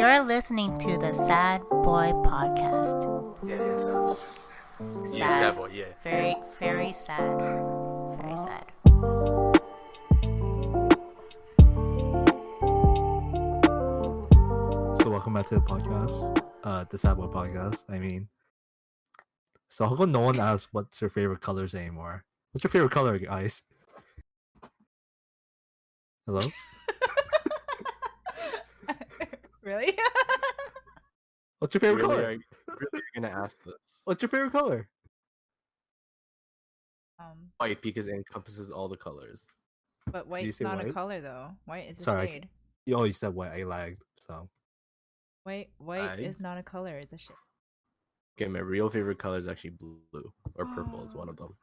You're listening to the Sad Boy Podcast. Yeah, Sad. yeah, sad boy, yeah. Very, very sad. Very sad. So welcome back to the podcast, the Sad Boy Podcast. So how come no one asks what's your favorite colors anymore? What's your favorite color, guys? Hello? Really? What's your favorite Really, color? are you really gonna ask this? What's your favorite color? White, because it encompasses all the colors. But you white's say not a white? color though. White is a Sorry, shade. You said white. I lagged. So White is not a color. It's a shade. Okay, my real favorite color is actually blue or purple is one of them.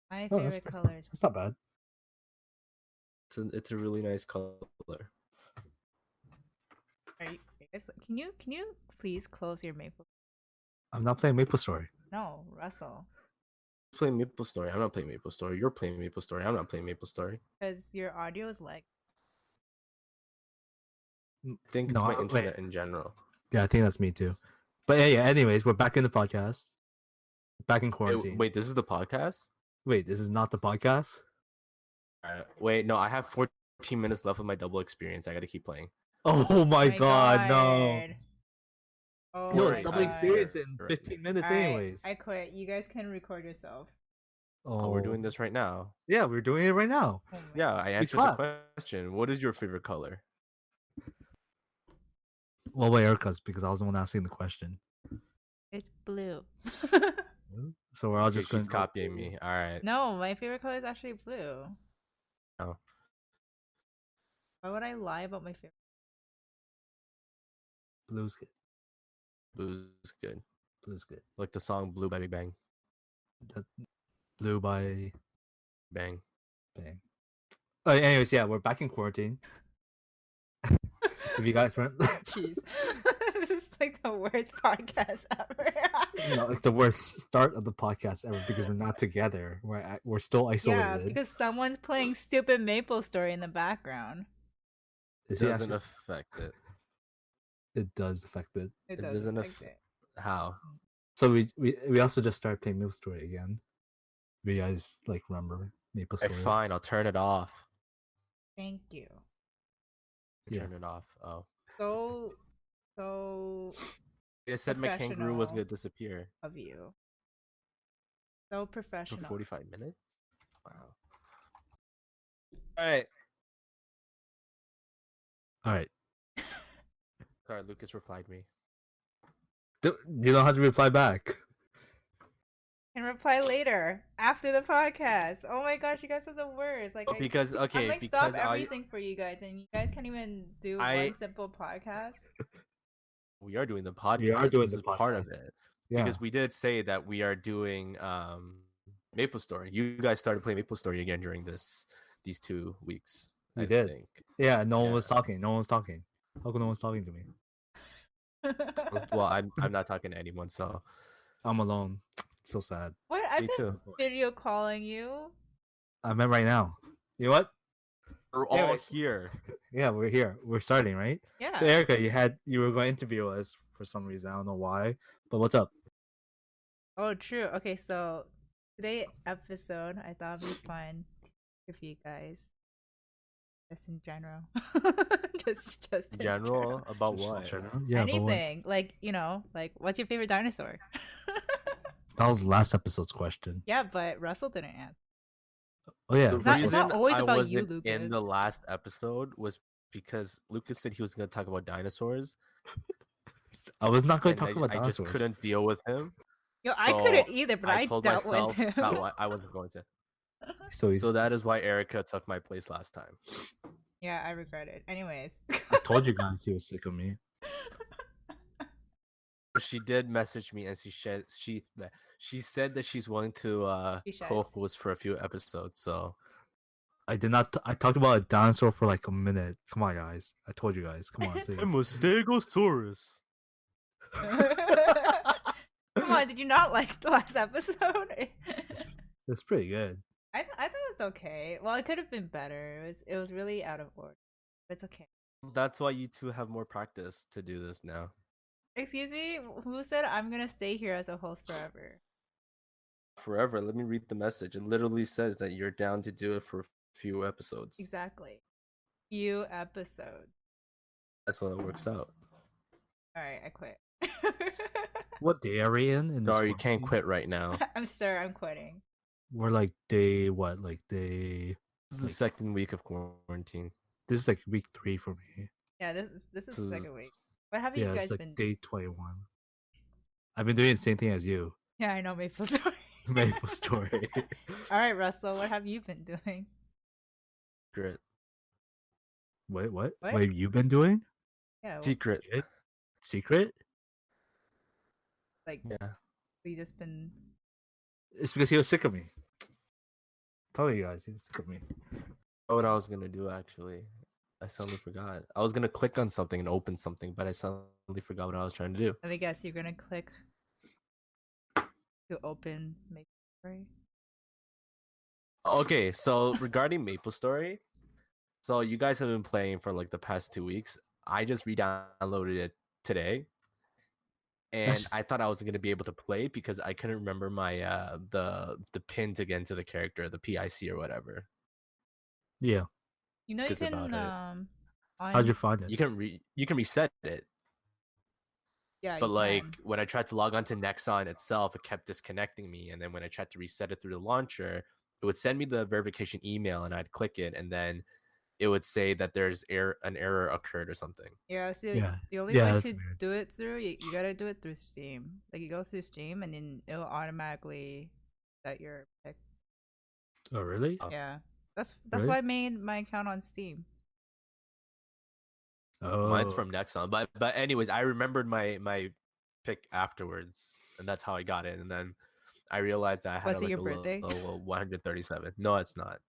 My Oh, that's favorite fair. color is. that's not bad. It's a really nice color. Can you please close your maple? I'm not playing Maple Story. No, Russell, Playing Maple Story. I'm not playing Maple Story. You're playing Maple Story. I'm not playing Maple Story. because your audio is like. I think it's No, my wait. internet in general. Yeah, I think that's me too. But yeah. Anyways, we're back in the podcast. Back in quarantine. Wait, this is the podcast? Wait, this is not the podcast. Wait, no, I have 14 minutes left of my double experience. I gotta keep playing. Oh my god, no! Oh Yo, my it's double God. experience in Right. 15 minutes, Alright, anyways. I quit. You guys can record yourself. Oh, we're doing this right now. Yeah, we're doing it right now. Oh my Yeah, I answered the clap. question. What is your favorite color? Well, by Erica's because I was the one asking the question. It's blue. So we're all Okay, just she's going. copying me. All right. No, my favorite color is actually blue. Oh. Why would I lie about my favorite? Blue's good. Blue's good. Blue's good. Like the song Blue by Big Bang. That blue by Bang. bang. Anyways, yeah, we're back in quarantine. If you guys weren't, Jeez, this is like the worst podcast ever. no, it's the worst start of the podcast ever because we're not together. We're still isolated. Yeah, because someone's playing stupid Maple Story in the background. Is It he doesn't actually- affect it. It does affect it. It It does doesn't affect it. How? So we also just started playing Maple Story again. If you guys like remember Maple Hey, Story? fine, I'll turn it off. Thank you. Yeah. Turn it off. Oh. So I said my kangaroo was gonna Professional. disappear of you. So for professional. 45 minutes? Wow. Alright. All right. Sorry, Lucas replied me. You don't have to reply back. And reply later after the podcast. Oh my gosh, you guys are the worst. Like, Oh, because I'm okay, like because stop everything for you guys, and you guys can't even do I- one simple podcast. we are doing the podcast. We are doing this the is part of podcast. it. Yeah. Because we did say that we are doing Maple Story. You guys started playing Maple Story again during these 2 weeks. We I did. think. Yeah, no one Yeah. was talking. No one was talking. How come no one's talking to me? Well, I'm not talking to anyone, so I'm alone. So sad. What? I've me been too. video calling you. I'm at right now. You know what? We're all Anyways. here. Yeah, we're here. We're starting, right? Yeah. So Erica, you were going to interview us for some reason. I don't know why. But what's up? Oh, true. Okay, so today episode, I thought it'd be fun if you guys, just in general, just In general, about Just what? general? Yeah, but what? anything, like like what's your favorite dinosaur? That was last episode's question. Yeah, but Russell didn't answer. Oh yeah. It's not- reason it's always I about you, wasn't in the Lucas. last episode was because Lucas said he was going to talk about dinosaurs. I was not going And to talk about I just dinosaurs. couldn't deal with him. Yo, I So, couldn't either, but I told dealt myself with him. that I wasn't going to. So So that is why Erica took my place last time. Yeah, I regret it. Anyways. I told you guys he was sick of me. She did message me and she said that she's willing to She co-host for a few episodes. So I did not. I talked about a dinosaur for like a minute. Come on, guys. I told you guys. Come on, please. I'm a Stegosaurus. Come on, did you not like the last episode? It's pretty good. I thought it's okay. Well, it could have been better. It was really out of order. But it's okay. That's why you two have more practice to do this now. Excuse me? Who said I'm gonna stay here as a host forever? Forever. Let me read the message. It literally says that you're down to do it for a few episodes. Exactly. Few episodes. That's how it works out. Alright, I quit. What day are we in? This Sorry, you can't quarantine? quit right now. I'm sorry, I'm quitting. We're like day what? Like day. This is the Like- second week of quarantine. This is like week 3 for me. Yeah, this is This the is second week. What have Yeah, you guys it's like been day 21. I've been doing the same thing as you. Yeah, I know Maple Story. Maple Story. Alright, Russell, what have you been doing? secret. Wait, what? What? What have you been doing? Yeah, Secret. Secret? like Yeah. we just been It's because he was sick of me. Tell you guys, he was sick of me. Oh, what I was gonna do actually. I suddenly forgot. I was gonna click on something and open something, but I suddenly forgot what I was trying to do. let me guess, you're gonna click to open Maple Story. Okay, so regarding Maple Story, so you guys have been playing for like the past 2 weeks. I just re-downloaded it today, and That's- I thought I was gonna be able to play because I couldn't remember my the pin to get into the character, the PIC or whatever. Yeah. You know you Just about can it. How'd you find it? You can reset it, yeah, but you like can. when I tried to log on to Nexon itself, it kept disconnecting me, and then when I tried to reset it through the launcher, it would send me the verification email, and I'd click it, and then it would say that there's an error occurred or something. Yeah, so Yeah. the only Yeah, way that's to weird. do it through you gotta do it through Steam. Like you go through Steam and then it'll automatically set your pick. Oh, really? Oh. Yeah. That's Really? why I made my account on Steam. Oh. Mine's from Nexon, but anyways, I remembered my pick afterwards, and that's how I got it. And then I realized that I had Was it like your a birthday? little 137. No, it's not.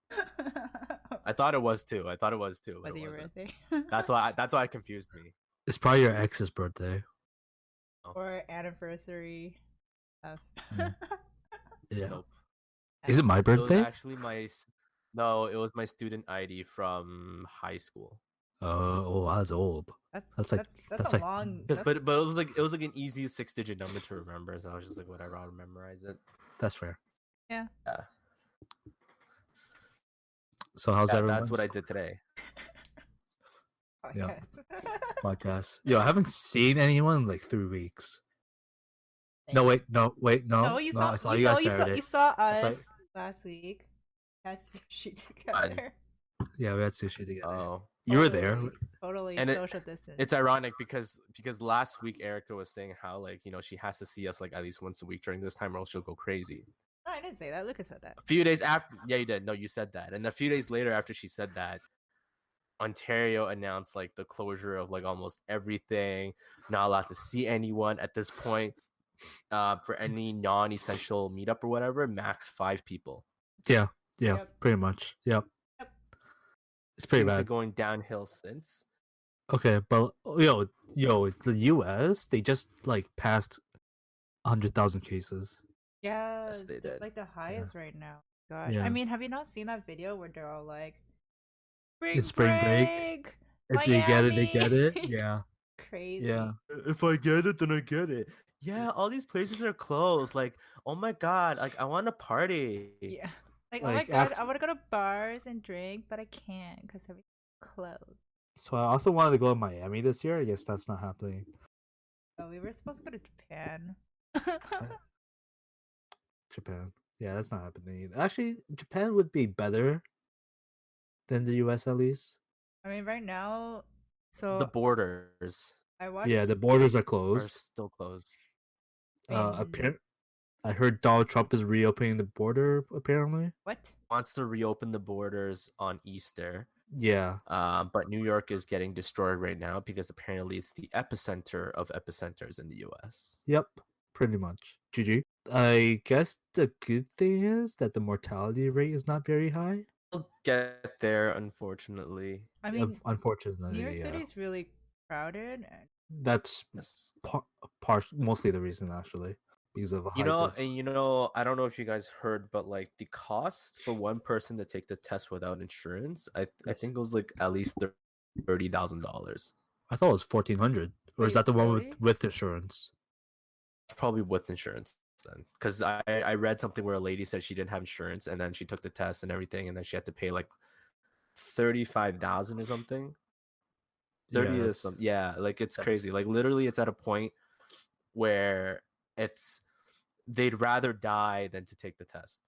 I thought it was too. But Was it it your wasn't. birthday? That's why it confused me. It's probably your ex's birthday. Or anniversary of Mm. Yeah. Nope. Is it my It was birthday? actually no, it was my student ID from high school. Oh, that's old. That's That's like- that's that's a like- long But that's, it was like an easy 6-digit number to remember, so I was just like, whatever, I'll memorize it. That's fair. yeah. Yeah, So how's everyone? that's what I did today. Yeah. Podcast. Podcast. Yo, I haven't seen anyone in like 3 weeks. No, wait, no, No, you saw I saw you guys you saw, Saturday. you saw I saw- us last week. Had sushi together. Yeah, we had sushi together. Oh, You were there. Totally And social distance. it's ironic because last week Erica was saying how, like, you know, she has to see us like at least once a week during this time or else she'll go crazy. No, I didn't say that. Lucas said that. A few days after, yeah, you did. No, you said that. And a few days later, after she said that, Ontario announced like the closure of like almost everything. Not allowed to see anyone at this point. For any non-essential meetup or whatever, max 5 people. Yeah, Yep. pretty much. Yep. Yep. It's pretty Things been bad. going downhill since. Okay, but yo, the US, they just like passed 100,000 cases. Yeah, Yes, they they're did. like the highest right now. Gosh, Yeah. I mean, have you not seen that video where they're all like, It's spring break. If they get it, they get it. Miami!" Yeah, Crazy. yeah. If I get it, then I get it. Yeah, all these places are closed. Like, oh my god, like I want to party. Yeah. Like, oh my Like, god, I after- want to go to bars and drink, but I can't because everything's closed. So I also wanted to go to Miami this year. I guess that's not happening. Oh, we were supposed to go to Japan. Japan. Yeah, that's not happening either. Actually, Japan would be better than the US at least. I mean, right now, so The borders I watched. Yeah, the borders are are closed. still closed. mean- I heard Donald Trump is reopening the border. Apparently, What? Wants to reopen the borders on Easter. yeah. But New York is getting destroyed right now because apparently it's the epicenter of epicenters in the US. Yep, pretty much. GG. I guess the good thing is that the mortality rate is not very high. We'll get there, unfortunately. I mean, Unfortunately, New York yeah. City's really crowded. And That's Yes. mostly the reason actually because of You high know, death. and you know, I don't know if you guys heard, but like the cost for one person to take the test without insurance, I Yes. think it was like at least $30,000. I thought it was 1,400. Or is Wait, that the one really? with insurance? It's probably with insurance then, because I read something where a lady said she didn't have insurance, and then she took the test and everything, and then she had to pay like 35,000 or something. 30 Yeah, is some, yeah, like it's that's- crazy. Like literally, it's at a point where it's they'd rather die than to take the test.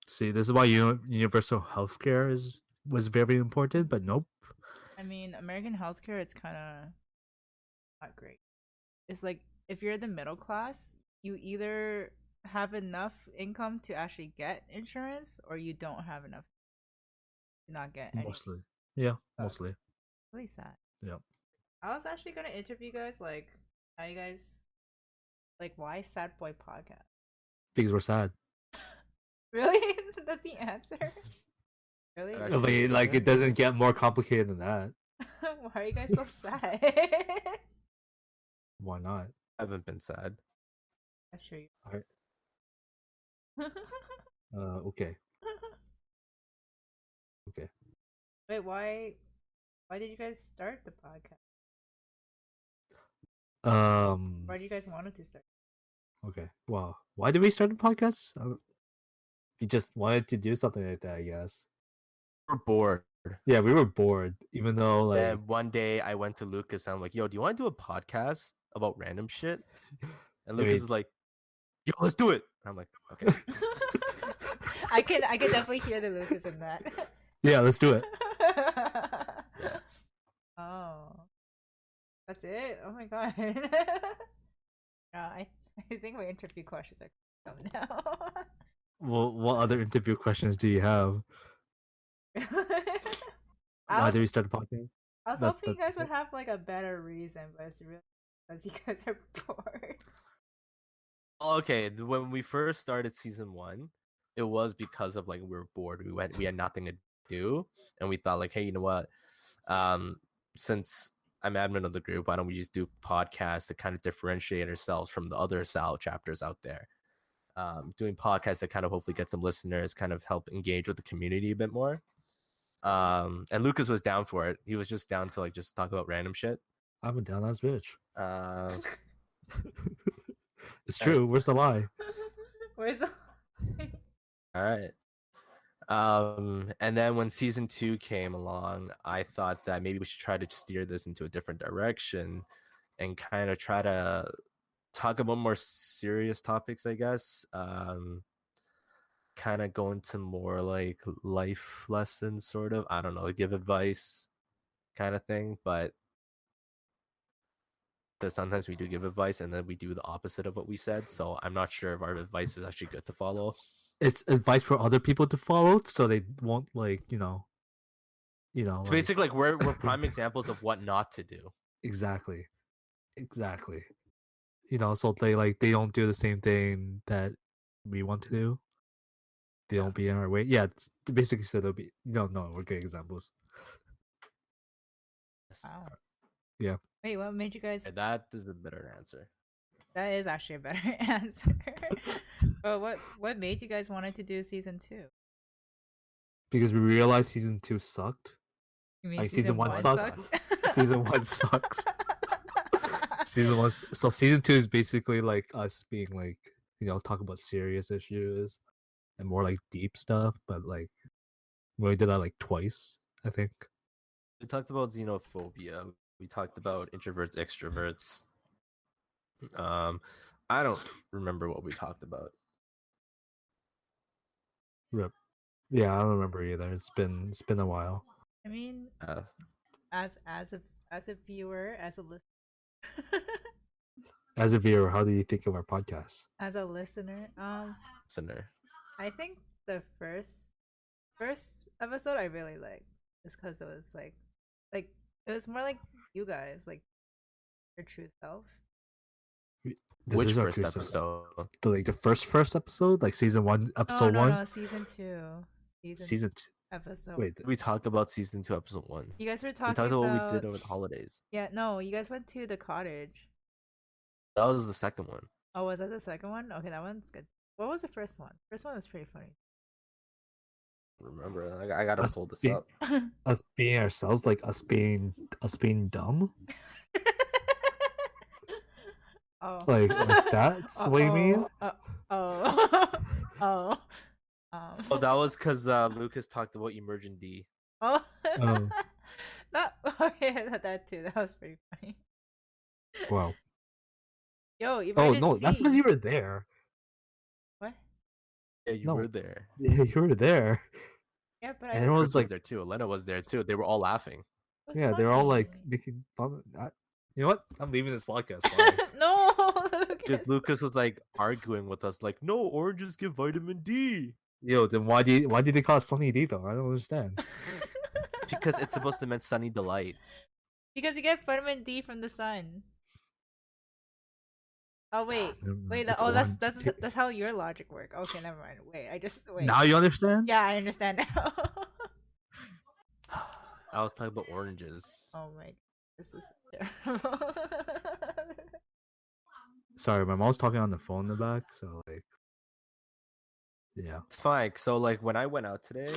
See, this is why universal healthcare was very important, but nope. I mean, American healthcare, it's kind of not great. It's like if you're the middle class, you either have enough income to actually get insurance, or you don't have enough to not get any. Mostly. Yeah, Sucks. mostly. Really sad. Yeah. I was actually gonna interview you guys, like, how you guys, like, why Sad Boy Podcast? Because we're sad. Really? That's the answer? Really? Actually, I mean, like, yeah. it doesn't get more complicated than that. Why are you guys so sad? Why not? I haven't been sad. I'm sure you. Alright. Okay. Okay. Wait, why did you guys start the podcast? Why do you guys wanted to start? Okay. Wow. Why did we start the podcast? We just wanted to do something like that, I guess. We're bored. Yeah, we were bored, even though like And one day I went to Lucas and I'm like, yo, do you want to do a podcast about random shit? And Lucas is like, yo, let's do it. And I'm like, okay. I can definitely hear the Lucas in that. yeah, let's do it. Yeah. Oh, that's it. Oh my god. I think my interview questions are coming now. Well, what other interview questions do you have? Why did we start the podcast? I was That- hoping you that- guys would have like a better reason, but it's really because you guys are bored. Okay, when we first started season 1, it was because of like we were bored. We had nothing to do, and we thought like, hey, you know what? Since I'm admin of the group, why don't we just do podcasts to kind of differentiate ourselves from the other Sal chapters out there? Doing podcasts that kind of hopefully get some listeners, kind of help engage with the community a bit more. And Lucas was down for it. He was just down to like just talk about random shit. I'm a down ass bitch. It's Okay. true. Where's the lie? Where's the... All right. And then when season 2 came along, I thought that maybe we should try to steer this into a different direction and kind of try to talk about more serious topics, I guess. Kind of go into more like life lessons, sort of. I don't know, give advice kind of thing. But sometimes we do give advice and then we do the opposite of what we said. So I'm not sure if our advice is actually good to follow. It's advice for other people to follow, so they won't like It's like, basically like we're prime examples of what not to do. exactly. So they don't do the same thing that we want to do. They don't be in our way. Yeah, it's basically so they'll be no, we're good examples. Wow. Yeah. Wait, what made you guys? That is a better answer. That is actually a better answer. But what made you guys wanted to do season 2? Because we realized season 2 sucked. You mean Like, season one sucked? sucked? Season 1 sucks. Season 2 is basically like us being like, talk about serious issues and more like deep stuff, but like we only did that like twice, I think. We talked about xenophobia. We talked about introverts, extroverts. I don't remember what we talked about. Rip. Yeah, I don't remember either. It's been a while. I mean, Uh, as a viewer, as a As a viewer, how do you think of our podcast? as a listener, listener. I think the first episode I really liked, just because it was like it was more like you guys, like your true self. This Which is our first true self. episode? The first episode, like season 1, episode 1. No, season 2. Season 2. Episode. Wait, We talked about season 2, episode 1. You guys were We talking talked about about what we did over the holidays. Yeah, no, you guys went to the cottage. That was the second one. Oh, was that the second one? Okay, that one's good. What was the first one? First one was pretty funny. remember. I gotta Us pull this being up. us being ourselves, like us being dumb, Oh. like that's what you mean? Oh. Oh. Oh, that was because Lucas talked about emergent D. Oh. Oh, That. Oh yeah, that too. That was pretty funny. wow. Yo, Oh emergent no, that's because C. you were there. What? Yeah, you No, were there. you were there, Yeah, but and I. everyone was Chris was like, there too. Elena was there too. They were all laughing. It was yeah, they're all like funny. making fun. You know what? I'm leaving this podcast. Bye. No, Because Lucas. Lucas was like arguing with us, like, no, oranges give vitamin D. Yo, then why did they call it Sunny D though? I don't understand. Because it's supposed to mean sunny delight. Because you get vitamin D from the sun. Oh wait, Never mind. wait. It's Oh, orange. that's how your logic work. Okay, never mind. Wait, I just wait. Now you understand? Yeah, I understand now. I was talking about oranges. Oh my, this is terrible. Sorry, my mom's talking on the phone in the back, so like, yeah. It's fine. So like when I went out today,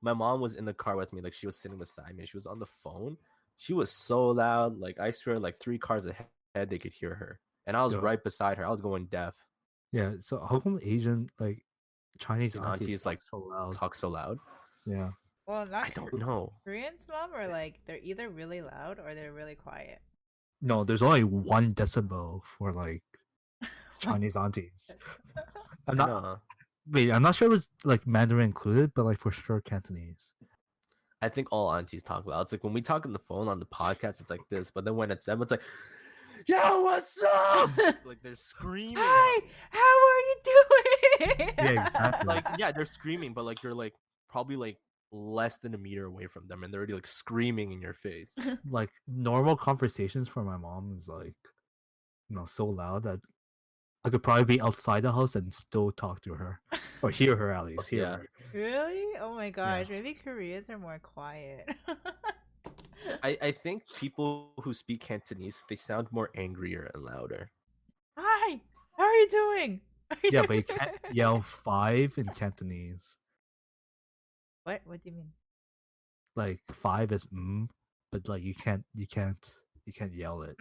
my mom was in the car with me. Like she was sitting beside me. She was on the phone. She was so loud. Like I swear, like 3 cars ahead, they could hear her. And I was Yo. right beside her. I was going deaf. Yeah, so how come Asian like Chinese And aunties aunties talk like so loud? talk so loud. Yeah. Well, not I don't know. Koreans, mom, or like they're either really loud or they're really quiet. No, there's only 1 decibel for like Chinese aunties. I'm not No. wait, I'm not sure it was like Mandarin included, but like for sure Cantonese. I think all aunties talk loud. It's like when we talk on the phone on the podcast, it's like this. But then when it's them, it's like, yo, what's up? It's like they're screaming. Hi, how are you doing? Yeah, exactly. Like, yeah, they're screaming, but like you're like probably like less than a meter away from them and they're already like screaming in your face. Like normal conversations for my mom is like, so loud that I could probably be outside the house and still talk to her or hear her at least. Hear Yeah. her. Really? Oh my gosh, maybe Koreans are more quiet. I think people who speak Cantonese, they sound more angrier and louder. Hi, how are you doing? Yeah, but you can't yell 5 in Cantonese. What? What do you mean? Like 5 is but like you can't yell it.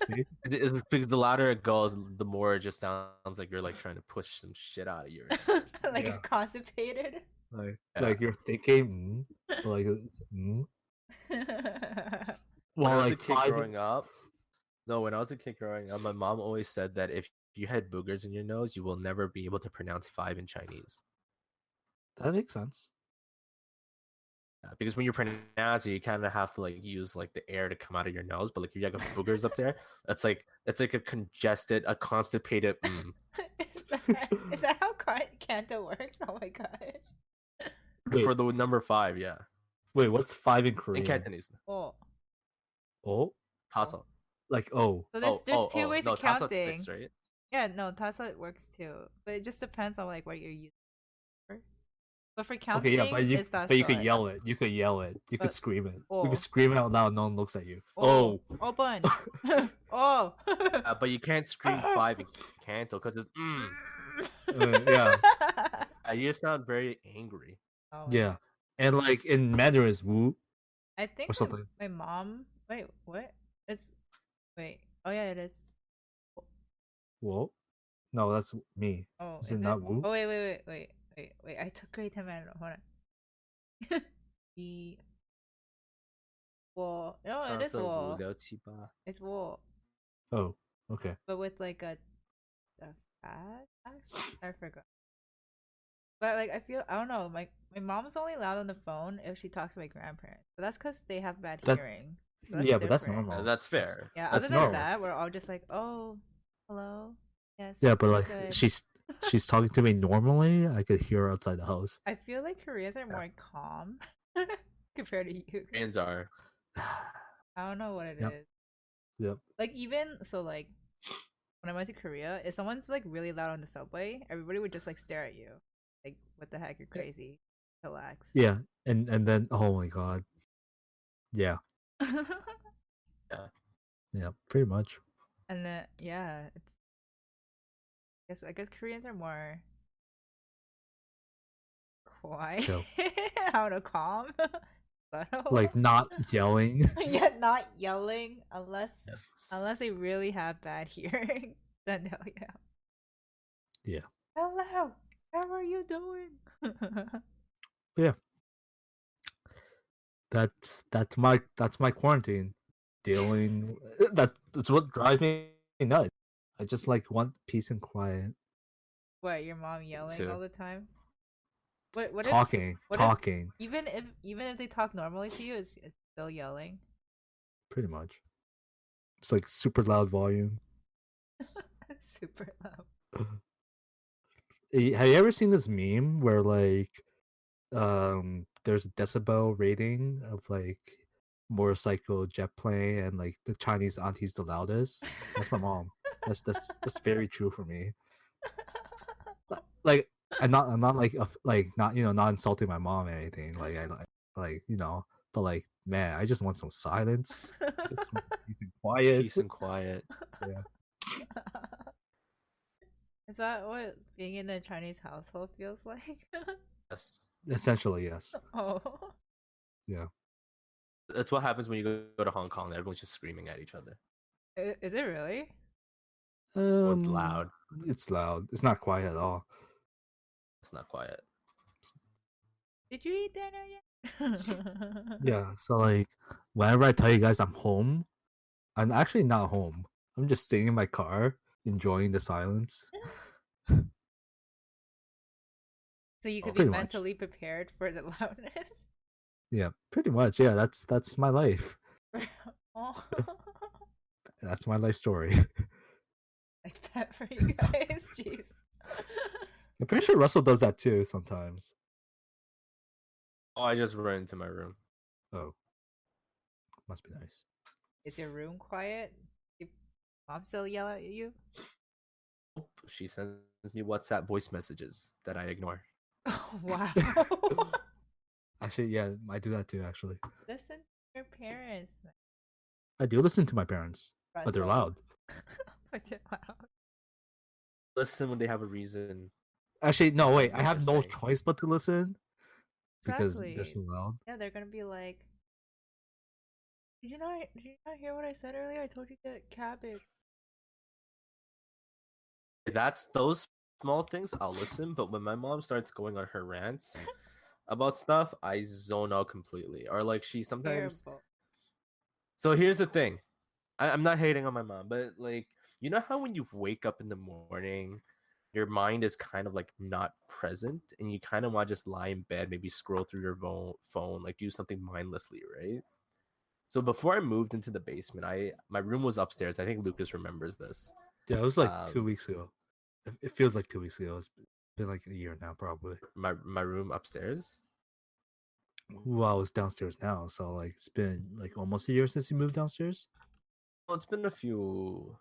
See? It's because the louder it goes, the more it just sounds like you're like trying to push some shit out of your. Like Yeah. you're constipated. Like, Yeah. like you're thinking like When well I was like a kid 5 growing up, when I was a kid growing up, my mom always said that if you had boogers in your nose, you will never be able to pronounce 5 in Chinese. that makes sense. Because when you pronounce it, you kind of have to like use like the air to come out of your nose. But like if you have boogers up there, it's like a congested, a constipated. Is that how Kanto works? Oh my gosh. Wait. For the number 5, yeah, Wait, what's 5 in in Korean? Cantonese. Oh. Oh, Tasso. like oh. So there's two ways no, of Tasso counting. fixed, right? Yeah, no, Tassa works too. But it just depends on like what you're using. But for counting, Okay, yeah, it's but you could Tassa. yell it. You could yell it. You could But- scream it. You oh. could scream it out loud. No one looks at you. Oh, open. Oh. But you can't scream 5 in Canto because it's Yeah. You just sound very angry. Oh, Yeah, and like in Mandarin is woo. I think Or something. my mom. Wait, what? It's wait. Oh yeah, it is. Whoa. No, that's me. Oh, Is it not it? woo? Oh wait. I took grade 10 minutes. Hold on. The wall. No, it is wall. It's wall, Oh, okay. but with like a fat accent. I forgot. But like I don't know. My mom's only loud on the phone if she talks to my grandparents. But that's because they have bad That- hearing. So that's Yeah, but that's different. normal. That's fair. Yeah, That's other than normal. that, we're all just like, oh, hello. Yes. Yeah, but we're like good. she's talking to me normally. I could hear her outside the house. I feel like Koreans are more calm compared to you. Koreans are. I don't know what it is. Yep. Yep. Like even so, like when I went to Korea, if someone's like really loud on the subway, everybody would just like stare at you, like, "What the heck? You're crazy. Relax." Yeah, and then oh my god. Yeah, yeah, pretty much. And then yeah, it's. I guess Koreans are more Why? Chill. How to calm? Subtle? Like not yelling. Yet not yelling unless Yes. they really have bad hearing. Then they'll yell. Yeah. Hello, how are you doing? But yeah. That's my quarantine. Dealing that's what drives me nuts. I just like want peace and quiet. What, your mom yelling Too. all the time? What if Talking. what if Talking. even if they talk normally to you, it's still yelling? Pretty much. It's like super loud volume. Super loud. Have you ever seen this meme where like there's a decibel rating of like motorcycle, jet plane, and like the Chinese auntie's the loudest? That's my mom. That's very true for me. Like I'm not like like not not insulting my mom or anything. Like I like but like man, I just want some silence. Just want peace and quiet. Peace and quiet. Yeah. Is that what being in a Chinese household feels like? Yes. Essentially, yes. Oh. Yeah. That's what happens when you go to Hong Kong. Everyone's just screaming at each other. Is it really? Oh, it's loud. It's loud. It's not quiet at all. It's not quiet. Did you eat dinner yet? Yeah. So like whenever I tell you guys I'm home, I'm actually not home. I'm just sitting in my car, enjoying the silence. So you could be Pretty much. mentally prepared for the loudness. Yeah, pretty much. Yeah, that's my life. Oh. That's my life story. Like that for you guys. Jeez. I'm pretty sure Russell does that too sometimes. Oh, I just ran into my room. Oh, must be nice. Is your room quiet? Your mom still yell at you? She sends me WhatsApp voice messages that I ignore. Oh, wow. Actually, yeah, I do that too. Actually, Listen to your parents, I do listen to my parents, but they're Russell. loud. But they're loud. Listen when they have a reason. Actually, no, wait. I What have they're no saying. choice but to listen because they're Exactly. so loud. Yeah, they're gonna be like, Did you not hear what I said earlier? I told you to get cabbage." That's those small things I'll listen, but when my mom starts going on her rants about stuff, I zone out completely. Or like she sometimes. Terrible. So here's the thing. I'm not hating on my mom, but like you know how when you wake up in the morning, your mind is kind of like not present, and you kind of want to just lie in bed, maybe scroll through your phone, like do something mindlessly, right? So before I moved into the basement, my room was upstairs. I think Lucas remembers this. Yeah, it was like 2 Um, weeks ago. It feels like 2 weeks ago. It's been like a year now, probably. my room upstairs. Well, I was downstairs now, so like it's been like almost a year since you moved downstairs. Well, it's been a few.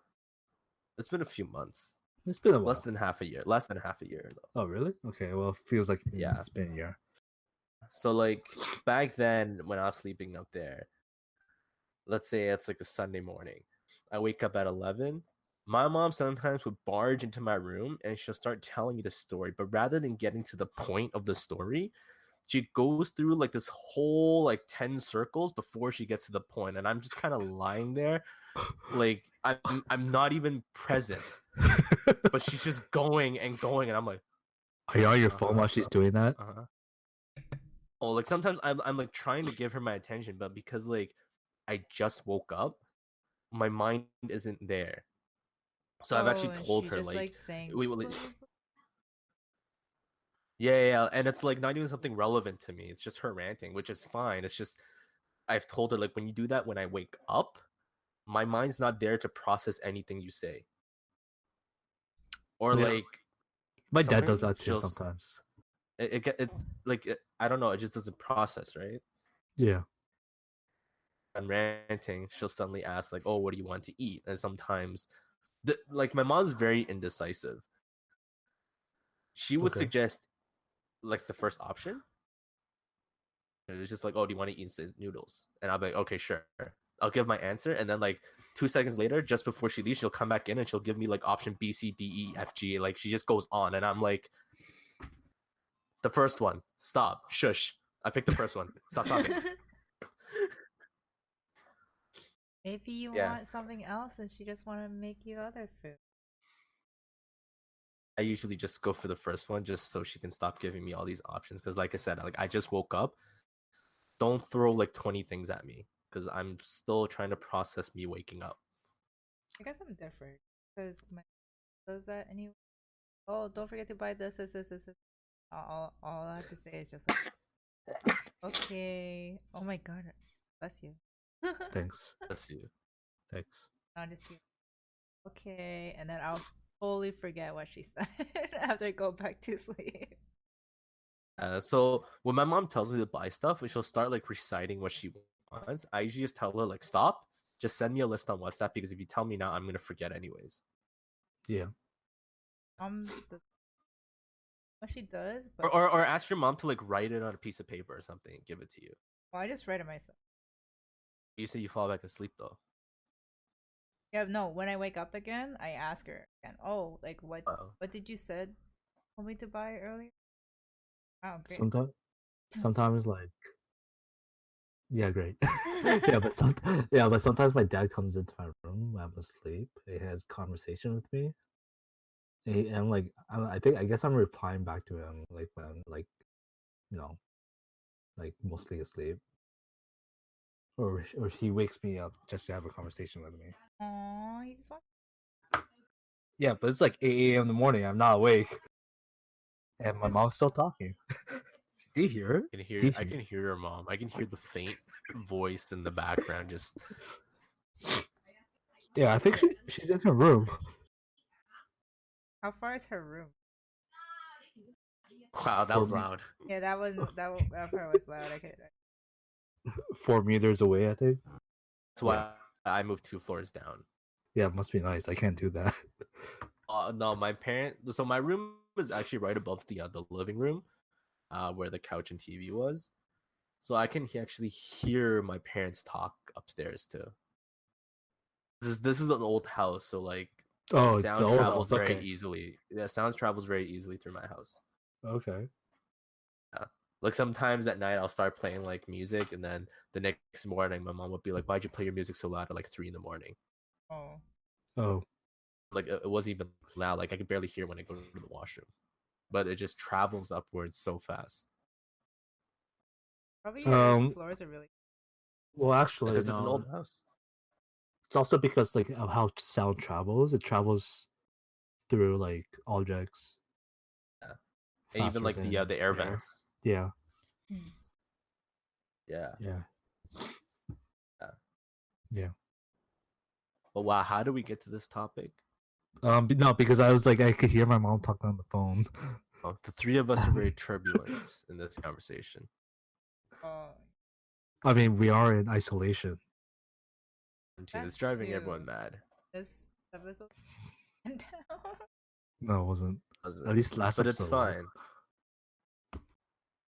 It's been a few months. It's been a while. Less than half a year. Less than half a year though. Oh, really? Okay. Well, it feels like Yeah. it's been a year. So like back then when I was sleeping up there, let's say it's like a Sunday morning. I wake up at 11. My mom sometimes would barge into my room and she'll start telling me the story, but rather than getting to the point of the story, she goes through like this whole like 10 circles before she gets to the point, and I'm just kind of lying there like I'm not even present, but she's just going and going, and I'm like, Are you on your phone while she's doing that? uh-huh. Oh, like sometimes I'm like trying to give her my attention, but because like I just woke up, my mind isn't there. So I've actually and told she her just like saying, we will. Yeah, and it's like not even something relevant to me. It's just her ranting, which is fine. It's just I've told her like when you do that when I wake up, my mind's not there to process anything you say. Or Yeah. like My dad does sometimes that too sometimes. it's like I don't know, it just doesn't process, right? Yeah. I'm ranting, she'll suddenly ask like, "Oh, what do you want to eat?" And sometimes, like my mom's very indecisive. She would Okay. suggest like the first option. It's just like, "Oh, do you want to eat instant noodles?" And I'll be like, "Okay, sure." I'll give my answer, and then like 2 seconds later, just before she leaves, she'll come back in and she'll give me like option B, C, D, E, F, G. Like she just goes on, and I'm like, The first one. Stop. Shush. I picked the first one. Stop talking. Maybe you Yeah. want something else and she just want to make you other food. I usually just go for the first one just so she can stop giving me all these options. Because like I said, like I just woke up. Don't throw like 20 things at me. Because I'm still trying to process me waking up. I guess I'm different because my does that anyway. Oh, don't forget to buy this. All I have to say is just like, okay. Oh my god, bless you. Thanks. That's you. Thanks. I'll just be okay, and then I'll totally forget what she said after I go back to sleep. So when my mom tells me to buy stuff, she'll start like reciting what she wants. I usually just tell her like stop. Just send me a list on WhatsApp because if you tell me now, I'm gonna forget anyways. Yeah. The, what she does, but Or ask your mom to like write it on a piece of paper or something and give it to you. well, I just write it myself. You say you fall back asleep though. Yeah, no. When I wake up again, I ask her again. Oh, like what? Uh-oh. What did you said? Told me to buy earlier. Oh, great. Sometimes like yeah, great. but sometimes my dad comes into my room when I'm asleep. He has conversation with me. And I'm like, I guess I'm replying back to him like when I'm like, you know, like mostly asleep. Or he wakes me up just to have a conversation with me. Aw, you just want. Yeah, but it's like 8 a.m. in the morning. I'm not awake, and my mom's still talking. Do you hear her? I can hear your mom. I can hear the faint voice in the background. Just Yeah, I think she's in her room. How far is her room? wow, that was loud. Yeah, that part was loud. Okay. 4 meters away, I think. That's why I moved 2 floors down. Yeah, it must be nice. I can't do that. No, so my room is actually right above the living room, where the couch and TV was. So I can actually hear my parents talk upstairs too. This is an old house, so like Oh, sound the old travels house. very Okay. easily. Yeah, sound travels very easily through my house. Okay. Yeah. Like sometimes at night I'll start playing like music, and then the next morning my mom would be like, "Why'd you play your music so loud at like 3 in the morning?" Oh. Oh. Like it wasn't even loud. Like I could barely hear when I go to the washroom, but it just travels upwards so fast. Probably your Um. floors are really. Well, actually, Because it's an no. old house. It's also because like of how sound travels. It travels through like objects. Yeah. And even like the air air. vents. Yeah. Yeah. Yeah. Yeah. Yeah. But wow, how do we get to this topic? No, because I was like, I could hear my mom talking on the phone. Oh, the three of us are very turbulent in this conversation. Oh. I mean, we are in isolation. It's driving everyone mad. This episode went down. No, it wasn't. At least last but it's episode fine. was.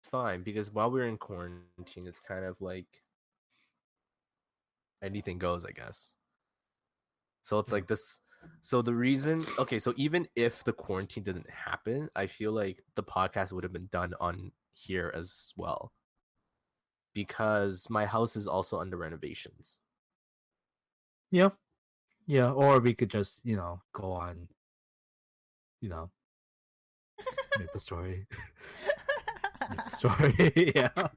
It's fine because while we're in quarantine, it's kind of like anything goes, I guess. So it's like this. So the reason, okay, so even if the quarantine didn't happen, I feel like the podcast would have been done on here as well. Because my house is also under renovations. Yeah. Yeah. Or we could just, go on, Maple Story. Maple Story. Yeah.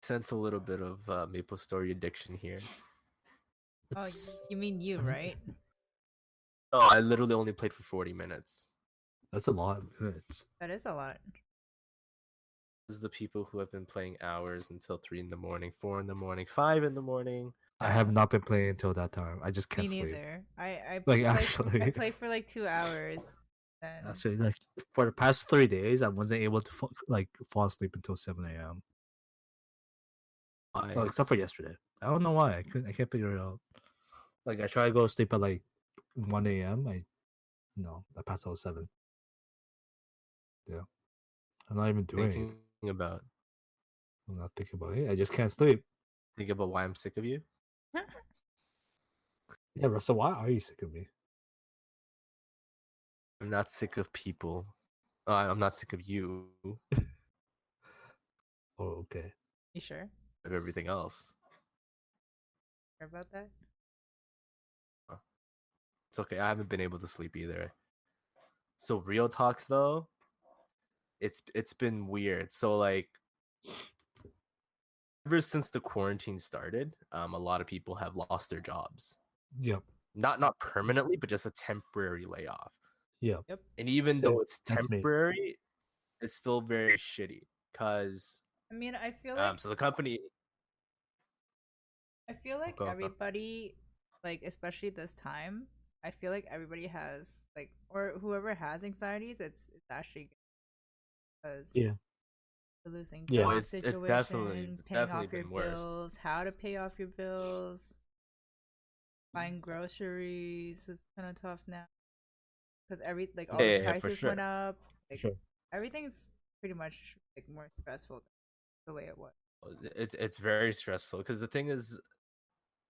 Sense a little bit of Maple Story addiction here. Oh, you mean you, right? No, I literally only played for 40 minutes. That's a lot of minutes. That is a lot. This is the people who have been playing hours until 3 in the morning, 4 in the morning, 5 in the morning. I have not been playing until that time. I just can't Me sleep. neither. I Actually, I played for like 2 hours. Then actually, like for the past 3 days, I wasn't able to fall asleep until 7 a.m. Why? Well, except for yesterday. I don't know why. I can't figure it out. Like I try to go to sleep at like 1 a.m. I pass out 7. Yeah, I'm not even doing Thinking it. about. I'm not thinking about it. I just can't sleep. Think about why I'm sick of you. Yeah, Russell, why are you sick of me? I'm not sick of people. I'm not sick of you, Oh, okay. You sure? of everything else. Sure about that? Uh, It's okay. I haven't been able to sleep either. So real talks though, it's been weird. So like ever since the quarantine started, a lot of people have lost their jobs. Yep. Not permanently, but just a temporary layoff. Yep. Yep. And even Same. though it's That's me. temporary, it's still very shitty. Cause I mean, so the company I feel like go. everybody, like especially this time, I feel like everybody has like, or whoever has anxieties, it's actually because Yeah. you're losing Yeah. Oh, job it's situation, paying definitely off your been worse. bills, how to pay off your bills, buying groceries is kind of tough now because every like all the Yeah, for prices went sure. up. For Like sure. everything's pretty much like more stressful than the way it was. It's very stressful because the thing is,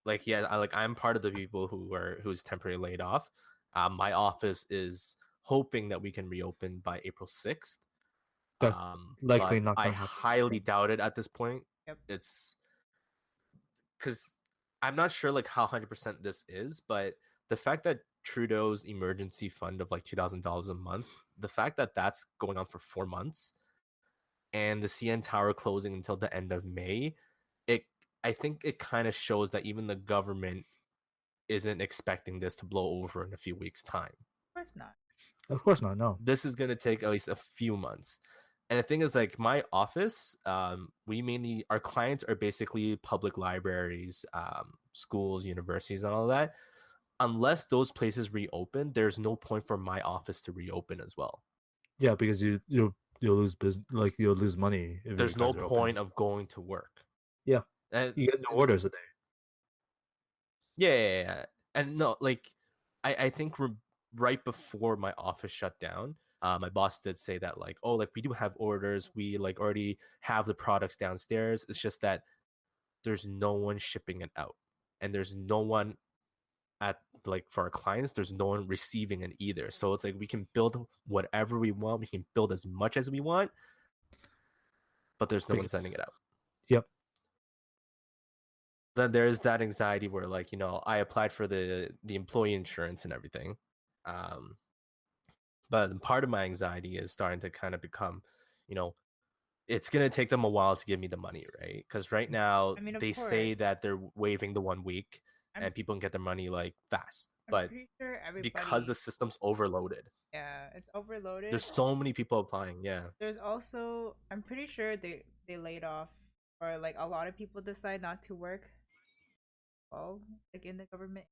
like, yeah, I'm part of the people who's temporarily laid off. My office is hoping that we can reopen by April 6th. That's likely But not I gonna happen. highly doubt it at this point. Yep. It's because I'm not sure like how 100% this is, but the fact that Trudeau's emergency fund of like $2,000 a month, the fact that that's going on for 4 months, and the CN Tower closing until the end of May, it I think it kind of shows that even the government isn't expecting this to blow over in a few weeks' time. Of course not. Of course not. No. This is gonna take at least a few months. And the thing is, like my office, we mainly our clients are basically public libraries, schools, universities, and all that. Unless those places reopen, there's no point for my office to reopen as well. Yeah, because you'll lose business. Like you'll lose money if you There's no guys are open. point of going to work. Yeah. And You get no orders a day. yeah. And no, like I think right before my office shut down, my boss did say that like, oh, like we do have orders, we like already have the products downstairs. It's just that there's no one shipping it out, and there's no one at like for our clients. There's no one receiving it either. So it's like we can build whatever we want, we can build as much as we want, but there's no one Because sending it out. yep. Then there's that anxiety where like I applied for the employee insurance and everything, um but part of my anxiety is starting to kind of become, you know it's going to take them a while to give me the money, right? Because right now I mean, of they say course, that they're waiving the 1 week I'm and people can get their money like fast, I'm but pretty sure because the everybody, system's overloaded, yeah, it's overloaded. there's so many people applying. Yeah, There's also, I'm pretty sure they laid off, or like a lot of people decide not to work. Well, like in the government,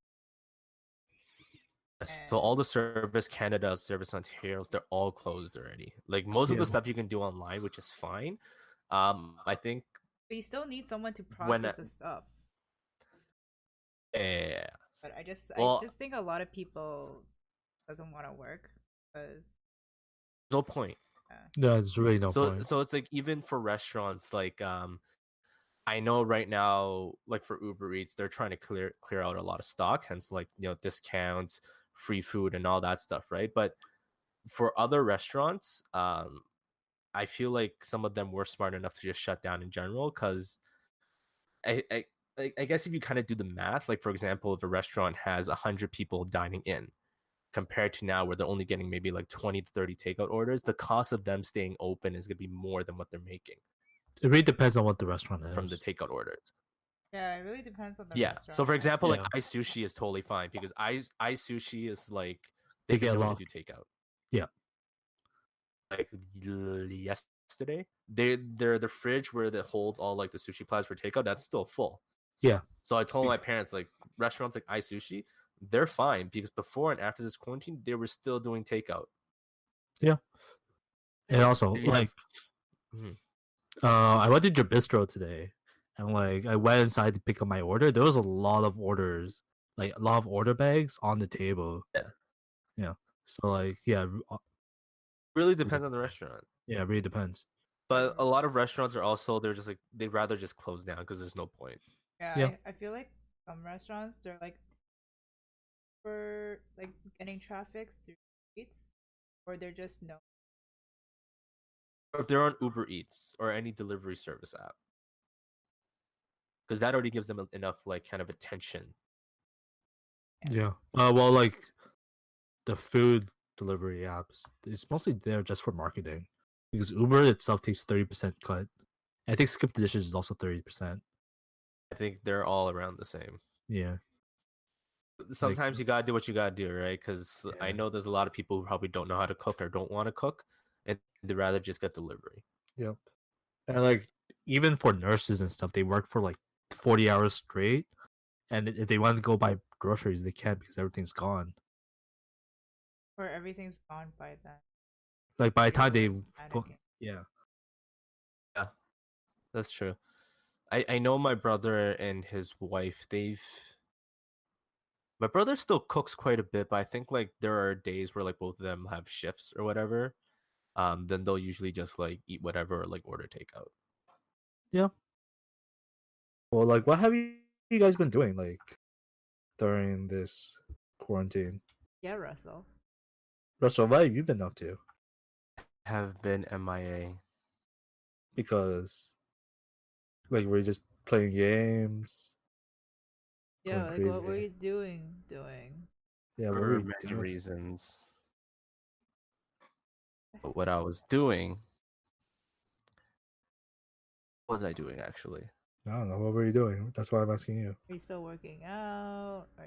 so and all the Service Canada, Service Ontario's, they're all closed already. Like most of Yeah. the stuff you can do online, which is fine. I think but you still need someone to when process the stuff. yeah, But I well, just think a lot of people doesn't want to work because no point. No, there's really no So point. so it's like even for restaurants, like I know right now, like for Uber Eats, they're trying to clear out a lot of stock, hence like discounts, free food, and all that stuff, right? But for other restaurants, I feel like some of them were smart enough to just shut down in general because I I I guess if you kind of do the math, like for example, if a restaurant has 100 people dining in, compared to now where they're only getting maybe like 20 to 30 takeout orders, the cost of them staying open is going to be more than what they're making It really depends on what the restaurant from the is. takeout orders. yeah, it really depends on the Yeah. So for restaurant. example, like Yeah. iSushi is totally fine because iSushi is like They they've been get a known to lot. do takeout. Yeah. Like yesterday, they're the fridge where that holds all like the sushi platters for takeout. That's still full. Yeah. So I told my parents like restaurants like iSushi, they're fine because before and after this quarantine, they were still doing takeout. Yeah. And also, If you like, have Mhm. I went to your bistro today, and like, I went inside to pick up my order. There was a lot of orders, like a lot of order bags on the table. Yeah. Yeah. So like, yeah, Really depends on the restaurant. yeah, it really depends. But a lot of restaurants are also they're just like they'd rather just close down because there's no point. Yeah, Yeah. I feel like some restaurants they're like for like getting traffic through streets, or they're just no Or if they're on Uber Eats or any delivery service app, because that already gives them enough like kind of attention. Yeah. Yes. Well, like the food delivery apps, it's mostly there just for marketing. Because Uber itself takes 30% cut. I think Skip the Dishes is also 30%. I think they're all around the same. Yeah. Like Sometimes you gotta do what you gotta do, right? Because I Yeah. know there's a lot of people who probably don't know how to cook or don't want to cook, and they'd rather just get delivery. Yep. And like even for nurses and stuff, they work for like 40 hours straight. And if they want to go buy groceries, they can't because everything's gone. Or everything's gone by then. Like by the time they Everyone's panicking. yeah. Yeah, that's true. I know my brother and his wife, my brother still cooks quite a bit, but I think like there are days where like both of them have shifts or whatever. Then they'll usually just like eat whatever or like order takeout. Yeah. Well, like what have you guys been doing like during this quarantine? Yeah, Russell. Russell, what have you been up to? Have been MIA. Because like we're just playing games, Yeah, going like what were crazy. you doing? Yeah, what were For you many doing? reasons. But what I was doing, what was I doing actually? I don't know. What were you doing? That's why I'm asking you. Are you still working out? Are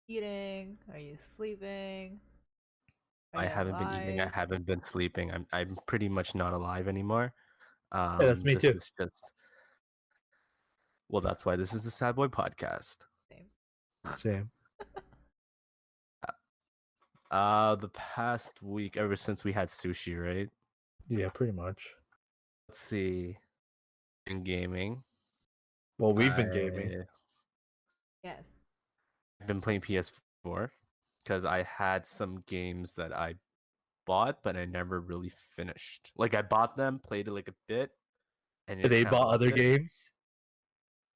you eating? Are you sleeping? Are I you haven't been eating. I alive? haven't been sleeping. I'm pretty much not alive anymore. Yeah, that's me This too. is just well, that's why this is the Sad Boy podcast. Same. Same. The past week, ever since we had sushi, right? Yeah, pretty much. Let's see. In gaming, Well, we've been gaming. Yes. I've been playing PS4 because I had some games that I bought, but I never really finished. Like I bought them, played it like a bit, and And just they kind of bought left other it. games.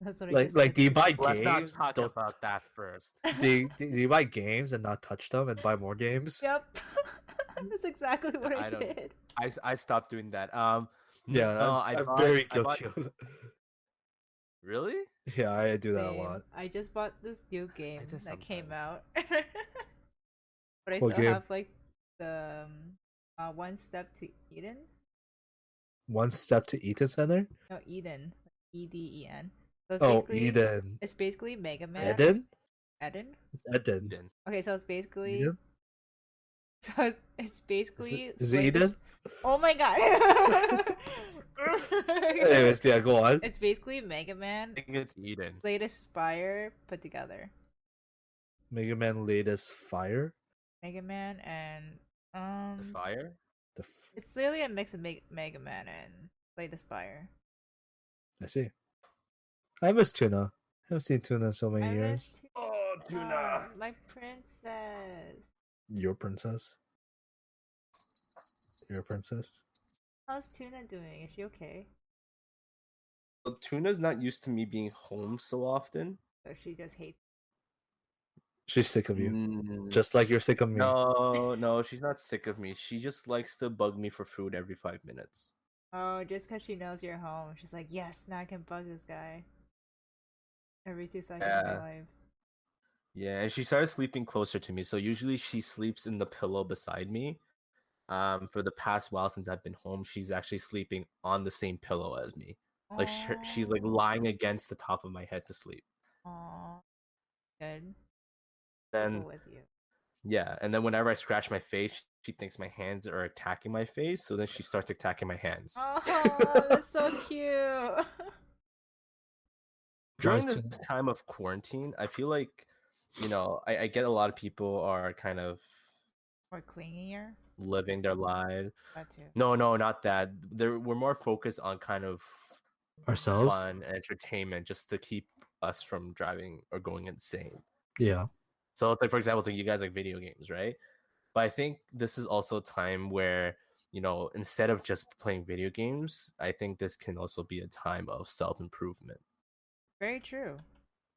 That's what I Like, just like, said. do you buy Let's not games? talk Don't about that first. do you buy games and not touch them and buy more games? Yep. That's exactly what I I don't. did. I stopped doing that. Yeah, No, I I'm bought. very I bought. guilty of that. Really? Yeah, I do that a Same. lot. I just bought this new game did that came sometimes. out. But I What still game? have like the One Step to Eden. One Step to Ethan Center? No, Eden. Eden. So it's Oh, basically Eden. it's basically Mega Man. Eden? Eden? It's Eden. Didn't. Okay, so it's basically Eden? so it's basically Is it Slay the Eden? Oh my god. Anyways, yeah, go on. It's basically Mega Man, I think it's Eden. Slay the Spire put together. Mega Man latest Fire? Mega Man and The fire. The it's literally a mix of Mega Man and Slay the Spire. I see. I miss Tuna. I haven't seen Tuna in so many I years. miss Oh, Tuna, my princess. Your princess? Your princess? How's Tuna doing? Is she okay? Well, Tuna's not used to me being home so often. Or she just hates? She's sick of you. Mm, Just like you're sick of me. no, she's not sick of me. She just likes to bug me for food every 5 minutes. Oh, just because she knows you're home, she's like, yes, now I can bug this guy every 2 seconds of my Yeah. life. Yeah, and she started sleeping closer to me. So usually she sleeps in the pillow beside me. For the past while since I've been home, she's actually sleeping on the same pillow as me. Like she's like lying against the top of my head to sleep. Aw, good. Then Cool with you. yeah, and then whenever I scratch my face, she thinks my hands are attacking my face. So then she starts attacking my hands. Oh, that's so cute. During Nice this Tuna. time of quarantine, I feel like, I get a lot of people are kind of More clingier. living their lives. That too. No, not that. We're more focused on kind of Ourselves? fun and entertainment just to keep us from driving or going insane. Yeah. So it's like, for example, it's like you guys like video games, right? But I think this is also a time where, instead of just playing video games, I think this can also be a time of self-improvement Very true.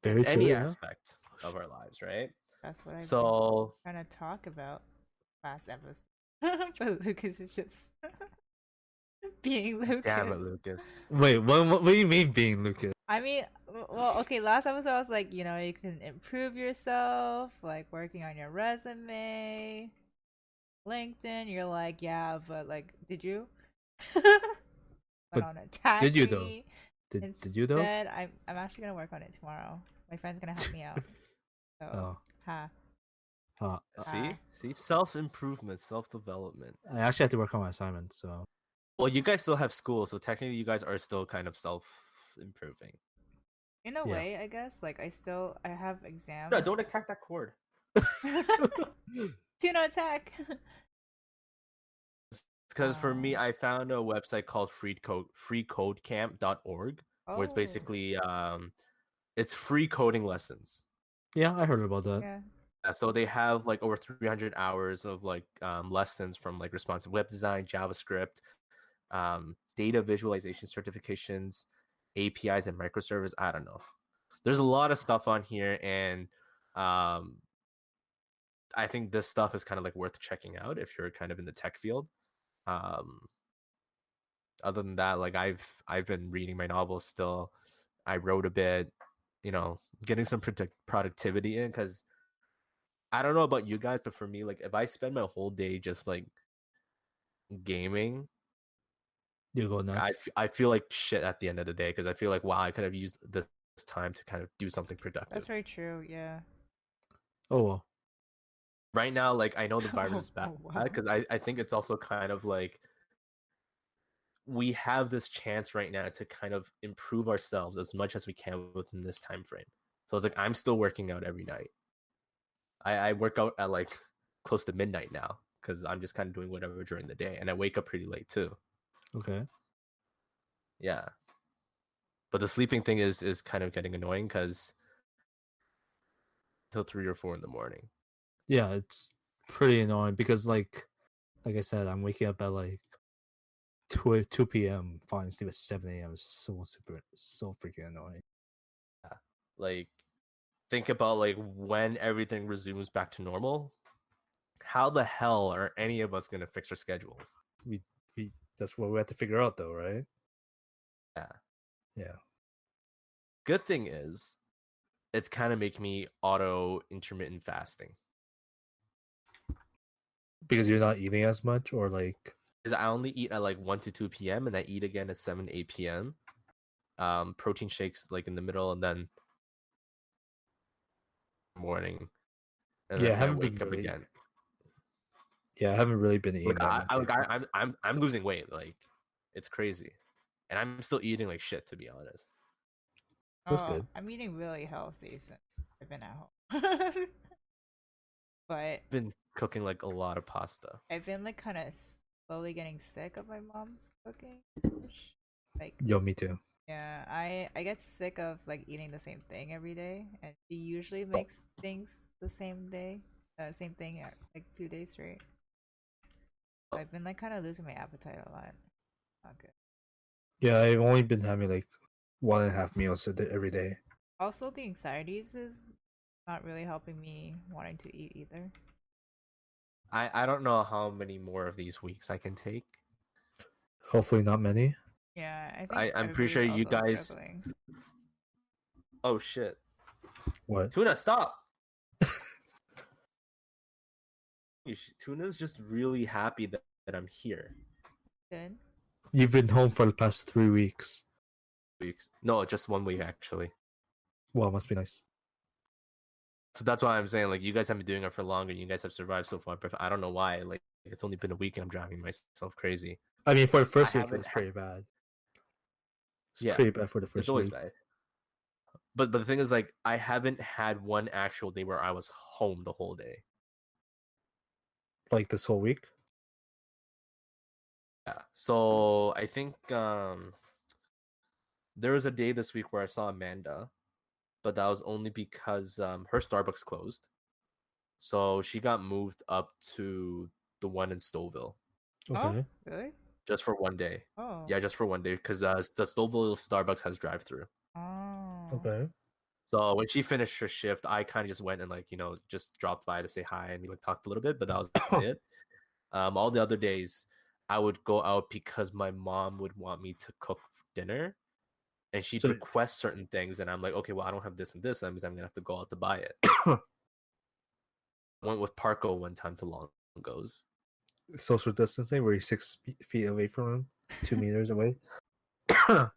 Very in true, any yeah. aspect of our lives, right? That's what I've been So trying to talk about last episode. But Lucas is just being Lucas. Damn it, Lucas. Wait, what do you mean being Lucas? I mean, well, okay, last episode I was like, you know, you can improve yourself, like working on your resume, LinkedIn. You're like, yeah, but like, did you? But Went on attack did you though? me. Did you though? Instead, I'm actually gonna work on it tomorrow. My friend's gonna help me out. So, Oh. ha. See, self-improvement, self-development. I actually had to work on my assignment, so Well, you guys still have school, so technically you guys are still kind of self-improving. In a Yeah. way, I guess. Like, I have exams. Yeah, don't attack that cord. Do not attack. Because for me, I found a website called freecodecamp.org, where it's Oh, basically it's free coding lessons. yeah, I heard about that. yeah. So they have like over 300 hours of like lessons from like responsive web design, JavaScript, data visualization certifications, APIs and microservice. I don't know. There's a lot of stuff on here, and I think this stuff is kind of like worth checking out if you're kind of in the tech field. Other than that, like I've been reading my novels still. I wrote a bit, you know, getting some productivity in, because I don't know about you guys, but for me, like if I spend my whole day just like gaming, You go nuts. I feel like shit at the end of the day, because I feel like, wow, I could have used this time to kind of do something productive. That's very true. Yeah. Oh well. Right now, like I know the virus is bad, Oh, wow. because I think it's also kind of like we have this chance right now to kind of improve ourselves as much as we can within this time frame. So it's like I'm still working out every night. I work out at like close to midnight now, because I'm just kind of doing whatever during the day, and I wake up pretty late too. Okay. Yeah, but the sleeping thing is kind of getting annoying, because till 3 or 4 in the morning. Yeah, it's pretty annoying because like I said, I'm waking up at like 2 p.m. falling asleep at 7 a.m. It's so freaking annoying. Yeah. Like think about like when everything resumes back to normal. How the hell are any of us gonna fix our schedules? We that's what we have to figure out though, right? Yeah. Yeah. Good thing is, it's kind of making me auto intermittent fasting, Because you're not eating as much, or like because I only eat at like 1 to 2 p.m. and I eat again at 7 8 p.m. Protein shakes like in the middle, and then morning, and yeah, I then I haven't been wake up really, again. yeah, I haven't really been eating Like that much. I'm losing weight, like it's crazy, and I'm still eating like shit, to be honest. That's Oh, good. I'm eating really healthy since I've been at home. But I've been cooking like a lot of pasta. I've been like kind of slowly getting sick of my mom's cooking. Like, Yo, me too. yeah, I get sick of like eating the same thing every day, and she usually makes things the same day, same thing like a few days straight. So I've been like kind of losing my appetite a lot. Not good. Yeah, I've only been having like 1.5 meals every day. Also, the anxieties is not really helping me wanting to eat either. I don't know how many more of these weeks I can take. Hopefully, not many. Yeah, I think I'm pretty sure everybody's you also guys. struggling. Oh shit! What? Tuna, stop! Tuna's just really happy that I'm here. Good. You've been home for the past 3 weeks. Weeks? No, just 1 week actually. Well, must be nice. So that's why I'm saying, like, you guys have been doing it for longer. You guys have survived so far, but I don't know why. Like, it's only been a week and I'm driving myself crazy. I mean, for the first I week, it haven't was pretty bad. It's Yeah, pretty bad for the it's first always week. bad. But the thing is, like, I haven't had one actual day where I was home the whole day. Like this whole week. Yeah. So I think there was a day this week where I saw Amanda, but that was only because her Starbucks closed. So she got moved up to the one in Stouffville Okay. Oh, really? just for 1 day. Oh. Yeah, just for 1 day, because the Stouffville Starbucks has drive-through. Oh. Okay. So when she finished her shift, I kind of just went and like, you know, just dropped by to say hi and we like talked a little bit, but that was it. All the other days, I would go out because my mom would want me to cook dinner, and she'd So request certain things, and I'm like, okay, well, I don't have this and this, that means I'm gonna have to go out to buy it. I went with Parko one time to Long Goes. social distancing, where you're 6 feet away from him, 2 meters away.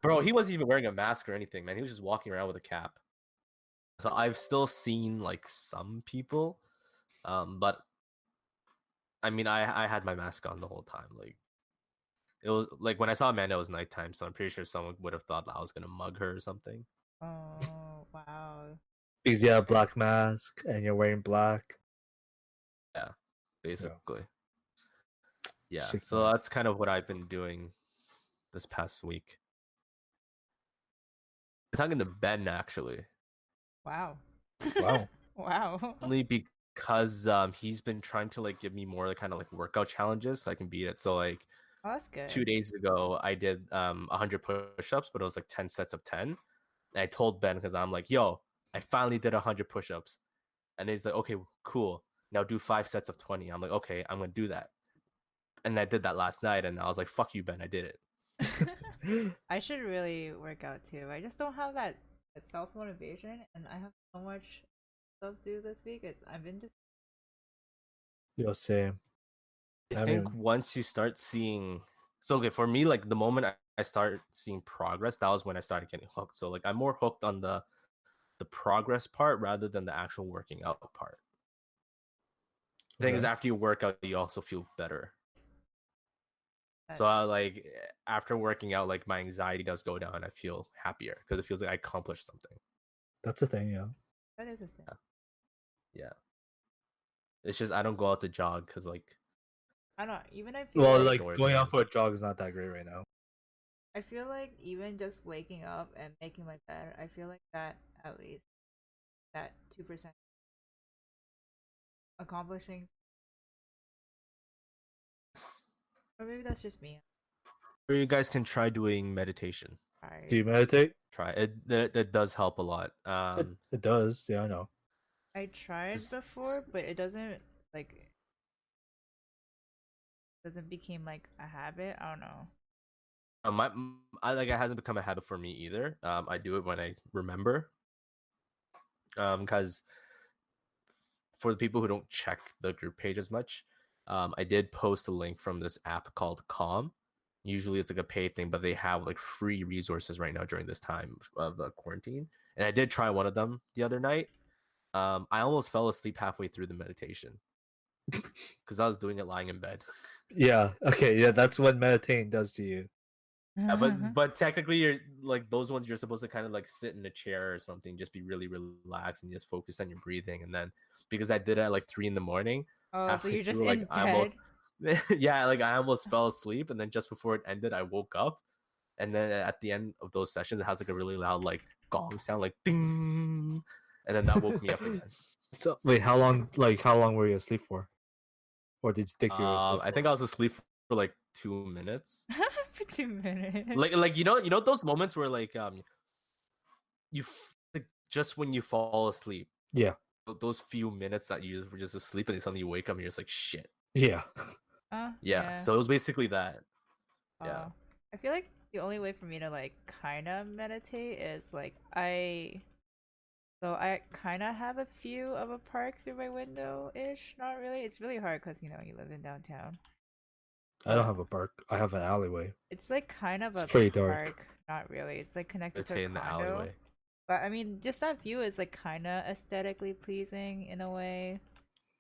Bro, he wasn't even wearing a mask or anything, man. He was just walking around with a cap. So I've still seen like some people, but I mean, I had my mask on the whole time. Like it was like when I saw Amanda, it was nighttime, so I'm pretty sure someone would have thought that I was gonna mug her or something. Oh wow. Because you have a black mask and you're wearing black. Yeah, basically. Yeah. Shit, So man. that's kind of what I've been doing this past week. I'm talking to Ben actually, Wow. Wow. Wow. only because he's been trying to like give me more like kind of like workout challenges so I can beat it. So like Oh, that's good. 2 days ago I did 100 push-ups, but it was like 10 sets of 10. And I told Ben because I'm like, yo, I finally did 100 push-ups, and he's like, okay, cool. Now do 5 sets of 20. I'm like, okay, I'm gonna do that. And I did that last night, and I was like, fuck you, Ben, I did it. I should really work out too. I just don't have that self motivation, and I have so much stuff to do this week. I've been just Yo, same. I I think mean- once you start seeing, so okay, for me, like the moment I started seeing progress, that was when I started getting hooked. So like I'm more hooked on the progress part rather than the actual working out part. The thing is, Okay. after you work out, you also feel better. So that- I like after working out, like my anxiety does go down. I feel happier because it feels like I accomplished something. That's a thing, yeah. that is a thing. Yeah, it's just I don't go out to jog because like I don't know, even I feel Well, like like going out for a jog is not that great right now. I feel like even just waking up and making my bed, I feel like that at least that 2% accomplishing, or maybe that's just me. or you guys can try doing meditation. Do you I'm meditate? Try it. That does help a lot. It does, yeah, I know. I tried It's- before, but it doesn't become like a habit. I don't know. I like it hasn't become a habit for me either. I do it when I remember. Because for the people who don't check the group page as much, I did post a link from this app called Calm. Usually it's like a paid thing, but they have like free resources right now during this time of quarantine. And I did try one of them the other night. I almost fell asleep halfway through the meditation because I was doing it lying in bed. Yeah, okay, yeah, that's what meditating does to you. Yeah, but technically you're like those ones you're supposed to kind of like sit in a chair or something, just be really relaxed and just focus on your breathing. And then because I did it at like 3 in the morning, Oh, so halfway you're just through, like in I almost bed. yeah, like I almost fell asleep, and then just before it ended, I woke up, and then at the end of those sessions, it has like a really loud like gong sound, like ding, and then that woke me up again. So wait, how long were you asleep for? Or did you think you were asleep I for? think I was asleep for like 2 minutes. For 2 minutes. Like you know those moments where like like, just when you fall asleep, Yeah. those few minutes that you just were just asleep and then suddenly you wake up and you're just like shit. Yeah. Yeah. So it was basically that. Yeah. I feel like the only way for me to like kind of meditate is like I kind of have a view of a park through my window ish. Not really. It's really hard because you live in downtown. I don't have a park. I have an alleyway. It's like kind of It's a pretty dark. park. Not really. It's like connected to Stay a in the condo. alleyway. But I mean, just that view is like kind of aesthetically pleasing in a way.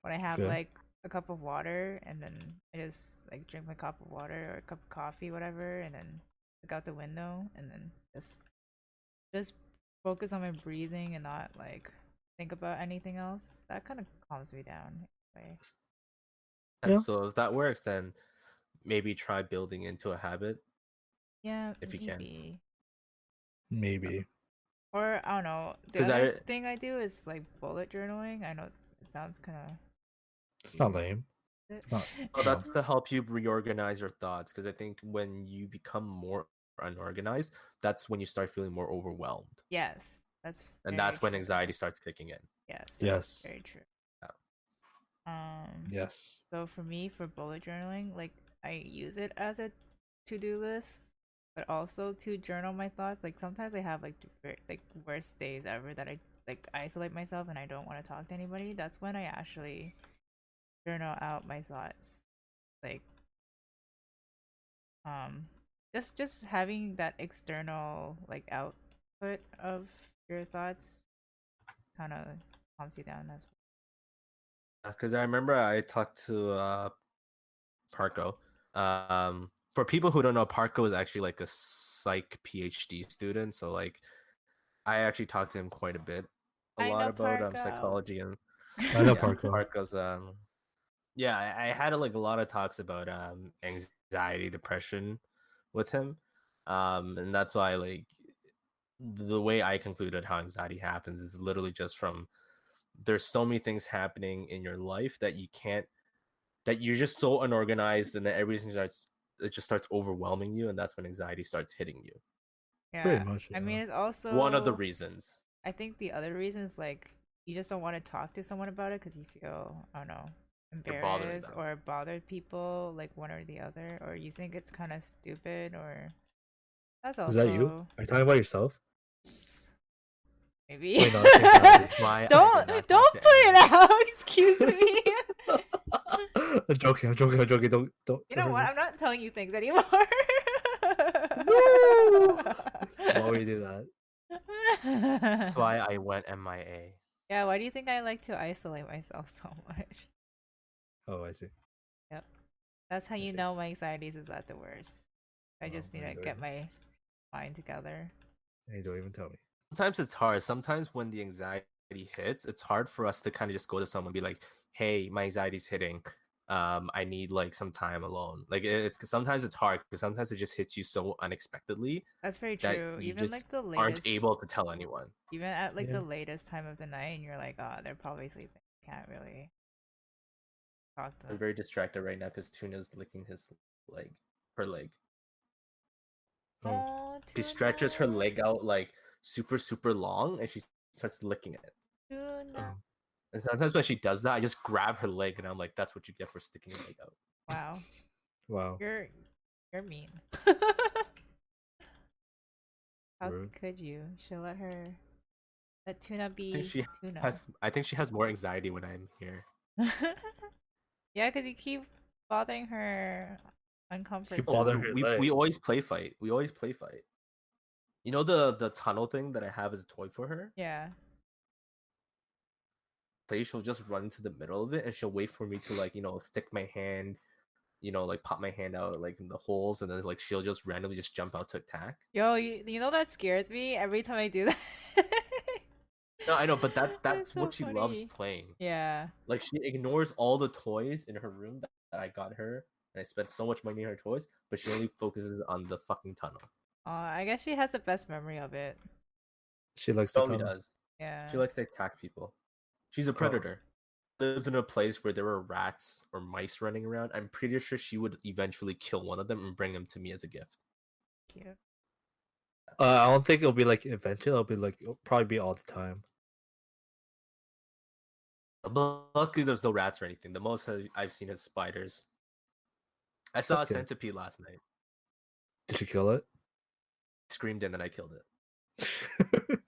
When I have Okay. like a cup of water and then I just like drink my cup of water or a cup of coffee, whatever, and then look out the window and then just focus on my breathing and not like think about anything else. That kind of calms me down. In a way. Yeah. So if that works, then maybe try building into a habit. Yeah, If you can. Maybe. Or I don't know. The 'Cause other thing I do is like bullet journaling. I know it sounds kind of. It's not lame. It's not. Oh, that's to help you reorganize your thoughts. Because I think when you become more unorganized, that's when you start feeling more overwhelmed, Yes, that's. and very that's when true. anxiety starts kicking in. Yes. That's Yes. Very true. Yeah. Um. Yes. So for me, for bullet journaling, like I use it as a to-do list, but also to journal my thoughts. Like sometimes I have like like worst days ever that I like isolate myself and I don't want to talk to anybody. That's when I actually journal out my thoughts. Like um just having that external like output of your thoughts kind of calms you down as Because I remember I talked to Parko. For people who don't know, Parko is actually like a psych PhD student. So like, I actually talked to him quite a bit, a I lot know about Parko. psychology and I know yeah, Parko. Parko's yeah, I had like a lot of talks about anxiety, depression with him, and that's why like the way I concluded how anxiety happens is literally just from there's so many things happening in your life that you can't that you're just so unorganized and then everything starts it just starts overwhelming you and that's when anxiety starts hitting you. Pretty Yeah. much, I yeah. mean, it's One of the also, reasons. I think the other reason is like you just don't want to talk to someone about it because you feel, I don't know, You're bothering embarrassed them. or bothered people, like one or the other, or you think it's kind of stupid, or that's Is that you? also Are you talking about yourself? maybe. Wait, no, I think that That's is. why I don't did not talk don't to put it anyone. out. Excuse me. I'm joking. I'm joking. I'm joking. Don't You know hurt what? me. I'm not telling you things anymore. No. Why would you do that? That's why I went MIA. Yeah, why do you think I like to isolate myself so much? Oh, I see. Yep. That's how I you see. know my anxieties is at the worst. I Oh, just need and to get my mind together. you don't even tell me. Sometimes it's hard. Sometimes when the anxiety hits, it's hard for us to kind of just go to someone and be like, "Hey, my anxiety's hitting. I need like some time alone." Like it's sometimes it's hard because sometimes it just hits you so unexpectedly That's very that true. you Even just like the aren't latest, able to tell anyone. even at like Yeah. the latest time of the night, and you're like, oh, they're probably sleeping. Can't really talk to I'm them. very distracted right now because Tuna's licking his leg, her leg. Oh, Oh, She stretches her tuna, leg out like super long and she starts licking it. tuna. oh, And sometimes when she does that, I just grab her leg and I'm like, "That's what you get for sticking your leg out." Wow, wow. you're you're mean. How Rude. could you? Should let tuna I think be she tuna. I think she has more anxiety when I'm here. Yeah, because you keep bothering her Keep Oh, uncomfortably. bothering her we leg. always play fight. We always play fight. You know the tunnel thing that I have as a toy for her? Yeah. Play, she'll just run into the middle of it and she'll wait for me to like, stick my hand, like pop my hand out like in the holes and then like she'll just randomly just jump out to attack. Yo, you know that scares me every time I do that. No, I know, but That's that's so what she loves funny. playing. Yeah. Like she ignores all the toys in her room that I got her, and I spent so much money on her toys, but she only focuses on the fucking tunnel. I guess she has the best memory of it. She likes the Tommy tunnel. does. She Yeah. likes to attack people. She's a Oh, predator. Lived in a place where there were rats or mice running around. I'm pretty sure she would eventually kill one of them and bring them to me as a gift. Cute. I don't think it'll be like eventually. It'll probably be all the time. But luckily, there's no rats or anything. The most I've seen is spiders. I saw That's a good. centipede last night. Did you kill it? Screamed and then I killed it.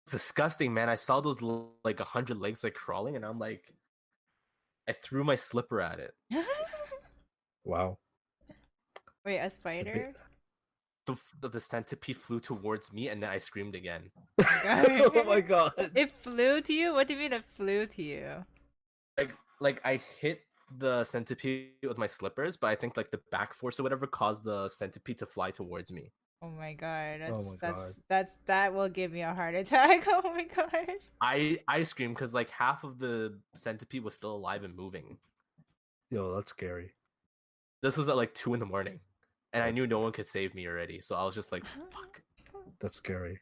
It's disgusting, man. I saw those like 100 legs like crawling, and I'm like, I threw my slipper at it. Wow. Wait, a The big- spider? The centipede flew towards me, and then I screamed again. Oh my god. It flew to you? What do you mean it flew to you? Like I hit the centipede with my slippers, but I think like the back force or whatever caused the centipede to fly towards me. Oh my god, Oh my god. that will give me a heart attack. Oh my gosh. I screamed because like half of the centipede was still alive and moving. Yo, that's scary. This was at like 2 in the morning, and I That's knew no one could save me already, so I was just like, fuck. That's scary.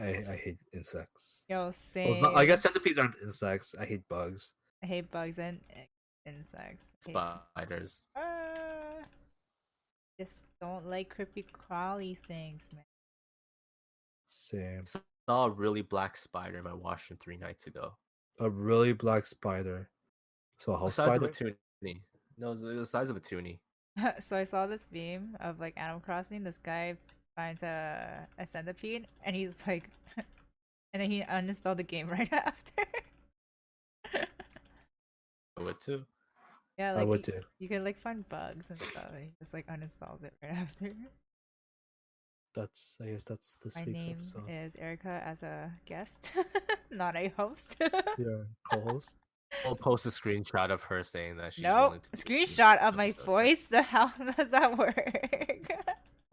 I hate insects. Yo, Well, same. I guess centipedes aren't insects. I hate bugs. I hate bugs and insects. Spiders. Ah, just don't like creepy crawly things, man. Same. Saw a really black spider in my washroom 3 nights ago. A really black spider. So a The house size of a spider? toonie. No, it's the size of a toonie. So I saw this meme of like Animal Crossing. This guy finds a centipede, and he's like, and then he uninstalled the game right after. I would too. Yeah, I like would too. you can like find bugs and stuff, and he just like uninstalls it right after. I guess that's this My week's name episode. is Erica as a guest, not a host. Your co-host. We'll post a screenshot of her saying that she's Nope. willing to do Screenshot the of my episode. voice. The how does that work?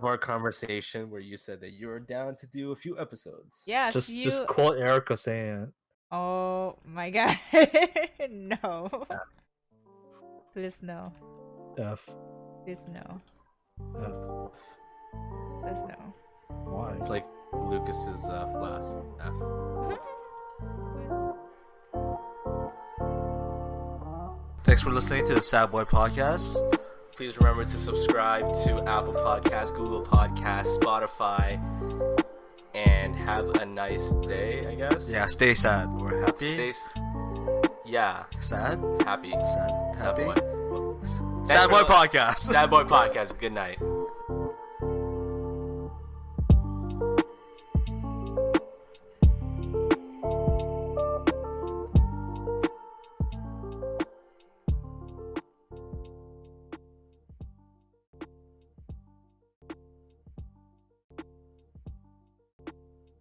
Our conversation where you said that you were down to do a few episodes. Yeah, Just quote Erica saying it. Oh my god. No. Please no. F. Please no. F. Please no. Why? It's like Lucas's flask. F. Thanks for listening to the Sad Boy Podcast. Please remember to subscribe to Apple Podcasts, Google Podcasts, Spotify, and have a nice day, I guess. Yeah, stay sad or happy. Yeah, Sad? happy. Sad? Sad Happy? boy. Sad Boy for- Podcast. Sad Boy Podcast. Good night.